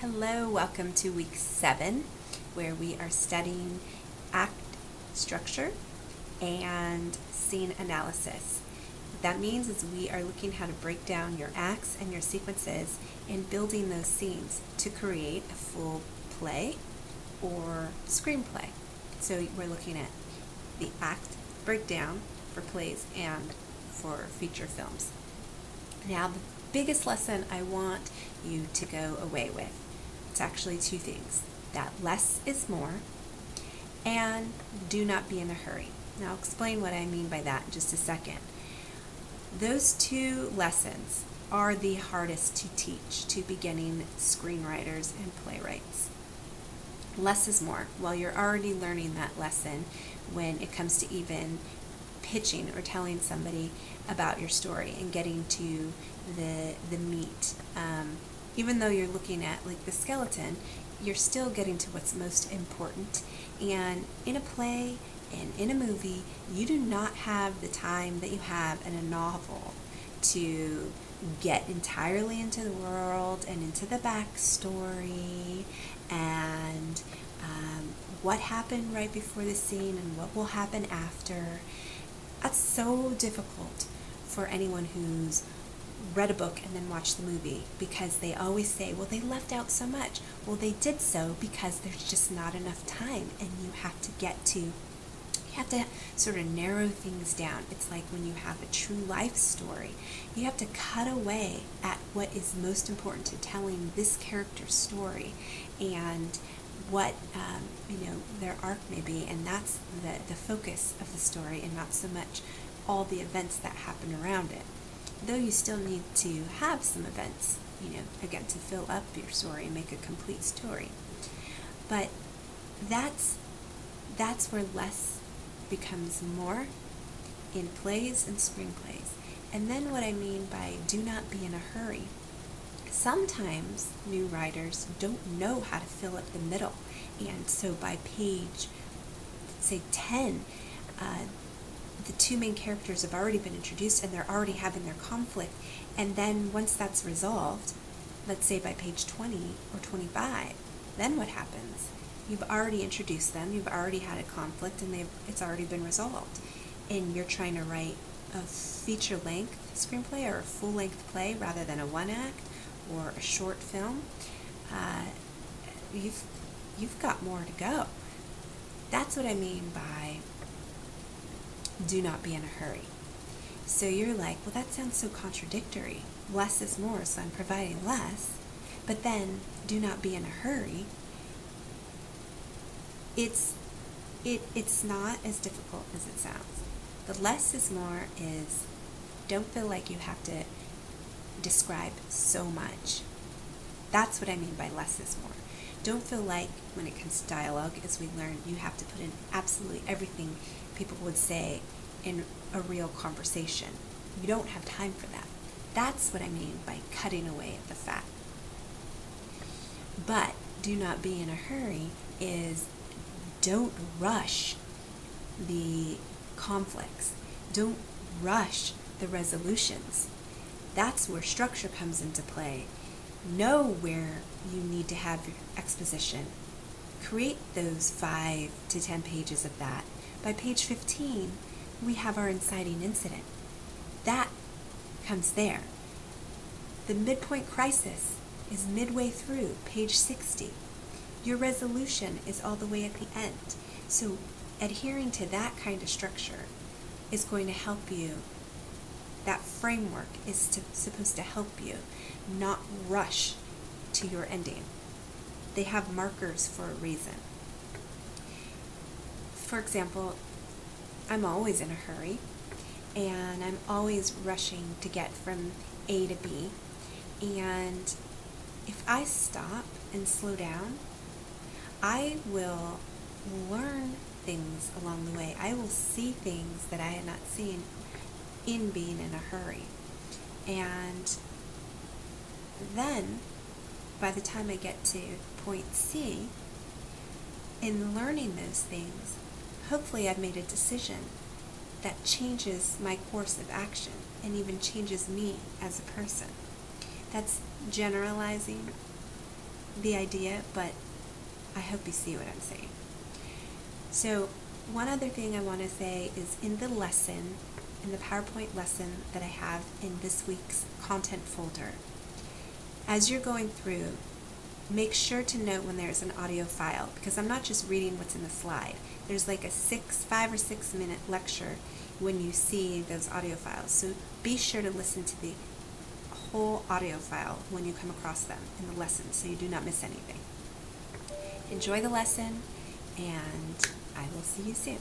Hello, welcome to week 7, where we are studying act structure and scene analysis. What that means is we are looking how to break down your acts and your sequences and building those scenes to create a full play or screenplay. So we're looking at the act breakdown for plays and for feature films. Now, the biggest lesson I want you to go away with, it's actually two things: that less is more, and do not be in a hurry. Now, I'll explain what I mean by that in just a second. Those two lessons are the hardest to teach to beginning screenwriters and playwrights. Less is more. Well, you're already learning that lesson when it comes to even pitching or telling somebody about your story and getting to the meat. Even though you're looking at like the skeleton, you're still getting to what's most important. And in a play and in a movie, you do not have the time that you have in a novel to get entirely into the world and into the backstory and what happened right before the scene and what will happen after. That's so difficult for anyone who's read a book and then watched the movie, because they always say, well, they left out so much. Well, they did so because there's just not enough time, and you have to sort of narrow things down. It's like when you have a true life story, you have to cut away at what is most important to telling this character's story and what their arc may be, and that's the focus of the story, and not so much all the events that happen around it. Though you still need to have some events, again, to fill up your story and make a complete story. But that's where less becomes more in plays and screenplays. And then what I mean by do not be in a hurry. Sometimes new writers don't know how to fill up the middle. And so by page, say 10, the two main characters have already been introduced and they're already having their conflict. And then once that's resolved, let's say by page 20 or 25, then what happens? You've already introduced them, you've already had a conflict, and it's already been resolved. And you're trying to write a feature-length screenplay or a full-length play rather than a one-act or a short film. You've got more to go. That's what I mean by do not be in a hurry. So you're like, well, that sounds so contradictory. Less is more, so I'm providing less. But then, do not be in a hurry. It's not as difficult as it sounds. The less is more is, don't feel like you have to describe so much. That's what I mean by less is more. Don't feel like when it comes to dialogue, as we learned, you have to put in absolutely everything people would say in a real conversation. You don't have time for that. That's what I mean by cutting away at the fat. But do not be in a hurry is, don't rush the conflicts. Don't rush the resolutions. That's where structure comes into play. Know where you need to have your exposition. Create those 5 to 10 pages of that. By page 15, we have our inciting incident. That comes there. The midpoint crisis is midway through, page 60. Your resolution is all the way at the end. So adhering to that kind of structure is going to help you. That framework is supposed to help you not rush to your ending. They have markers for a reason. For example, I'm always in a hurry, and I'm always rushing to get from A to B. And if I stop and slow down, I will learn things along the way. I will see things that I had not seen in being in a hurry. And then, by the time I get to point C, in learning those things, hopefully I've made a decision that changes my course of action and even changes me as a person. That's generalizing, the idea, but I hope you see what I'm saying. So one other thing I want to say is in the lesson, in the PowerPoint lesson that I have in this week's content folder, as you're going through, make sure to note when there's an audio file, because I'm not just reading what's in the slide. There's like a 5 or 6 minute lecture when you see those audio files. So be sure to listen to the whole audio file when you come across them in the lesson so you do not miss anything. Enjoy the lesson, and I will see you soon.